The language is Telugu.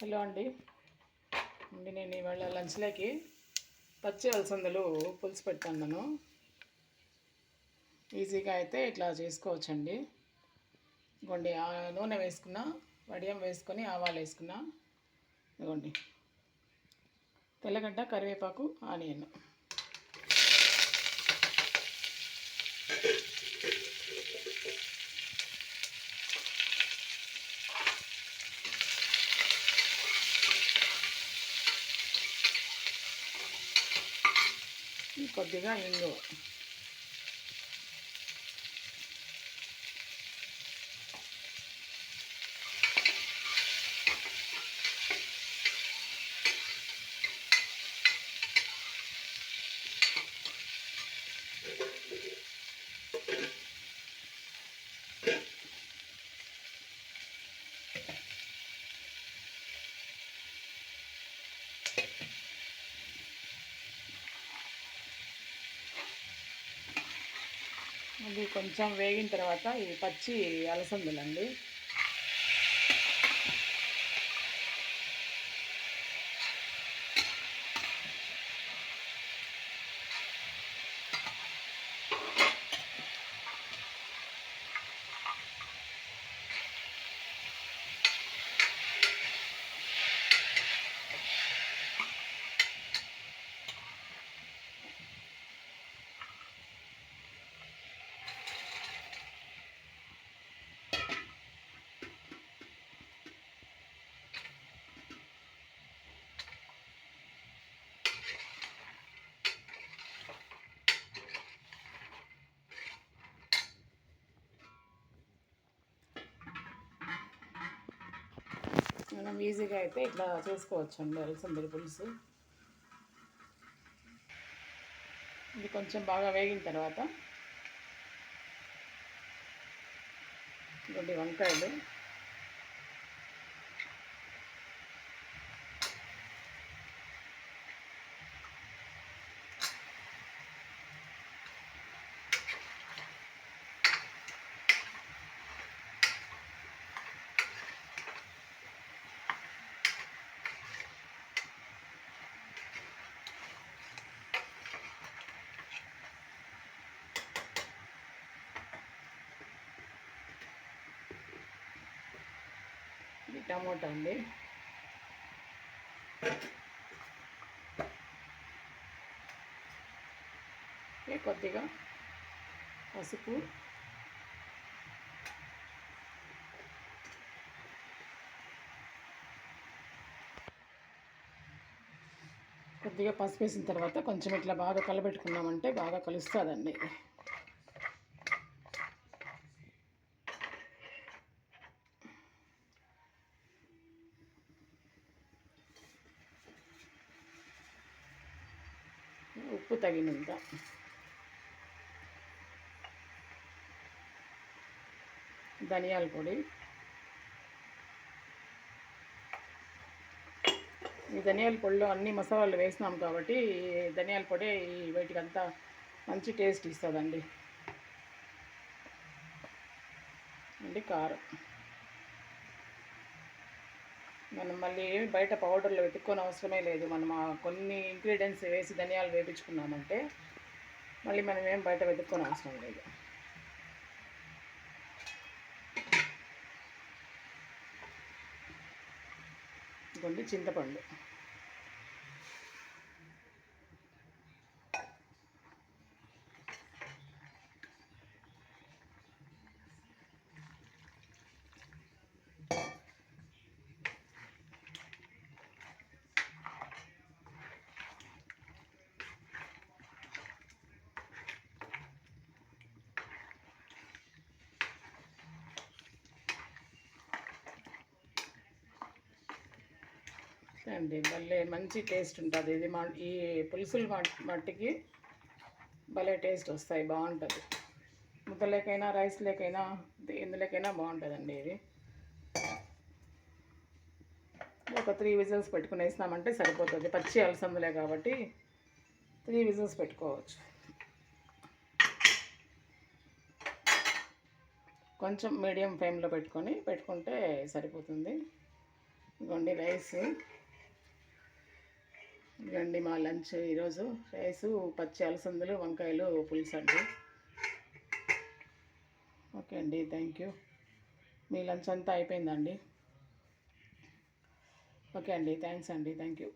హలో అండి. నేను ఇవాళ లంచ్లోకి పచ్చి అలసందలు పులుసు పెడుతున్నాను. ఈజీగా అయితే ఇట్లా చేసుకోవచ్చండి. ఇదిగోండి, నూనె వేసుకున్నా, వడియం వేసుకొని ఆవాలు వేసుకున్నా. ఇదిగోండి, తెల్లగడ్డ, కరివేపాకు, ఆనియన్. కొద్దిగా ఇంగు. అది కొంచెం వేగిన తర్వాత ఇవి పచ్చి అలసందలండి. మనం ఈజీగా అయితే ఇట్లా చేసుకోవచ్చండి అలసందల పులుసు. ఇది కొంచెం బాగా వేగిన తర్వాత ఇటువంటి వంకాయలు, ఇది టమోటా అండి, కొద్దిగా పసుపు, కొద్దిగా పసుపు వేసిన తర్వాత కొంచెం ఇట్లా బాగా కలబెట్టుకున్నామంటే బాగా కలుస్తుందండి. ఉప్పు తగినంత, ధనియాల పొడి. ఈ ధనియాల పొడిలో అన్ని మసాలాలు వేసినాం కాబట్టి ధనియాల పొడి వీటికంతా మంచి టేస్ట్ ఇస్తుందండి. అంటే కారం మనం మళ్ళీ బయట పౌడర్లు వెతుక్కొని అవసరమే లేదు. మనం కొన్ని ఇంగ్రీడియంట్స్ వేసి ధనియాలు వేపించుకున్నామంటే మళ్ళీ మనం ఏం బయట వెతుక్కొని అవసరం లేదు. ఇదిగోండి చింతపండు, అండి భలే మంచి టేస్ట్ ఉంటుంది. ఇది ఈ పులుసులు మట్టికి భలే టేస్ట్ వస్తాయి, బాగుంటుంది. ముద్దలేకైనా రైస్ లేకైనా ఎందులోకైనా బాగుంటుందండి. ఇది ఒక 3 విజిల్స్ పెట్టుకుని వేసినామంటే సరిపోతుంది. పచ్చి అలసందలే కాబట్టి 3 విజిల్స్ పెట్టుకోవచ్చు. కొంచెం మీడియం ఫ్లేమ్లో పెట్టుకుంటే సరిపోతుంది. ఇదిగోండి రైస్. ఇదిగోండి మా లంచ్ ఈరోజు. రైసు, పచ్చి అలసందలు, వంకాయలు పులుసు అండి. ఓకే అండి, థ్యాంక్ యూ. మీ లంచ్ అంతా అయిపోయిందండి? ఓకే అండి, థ్యాంక్స్ అండి, థ్యాంక్ యూ.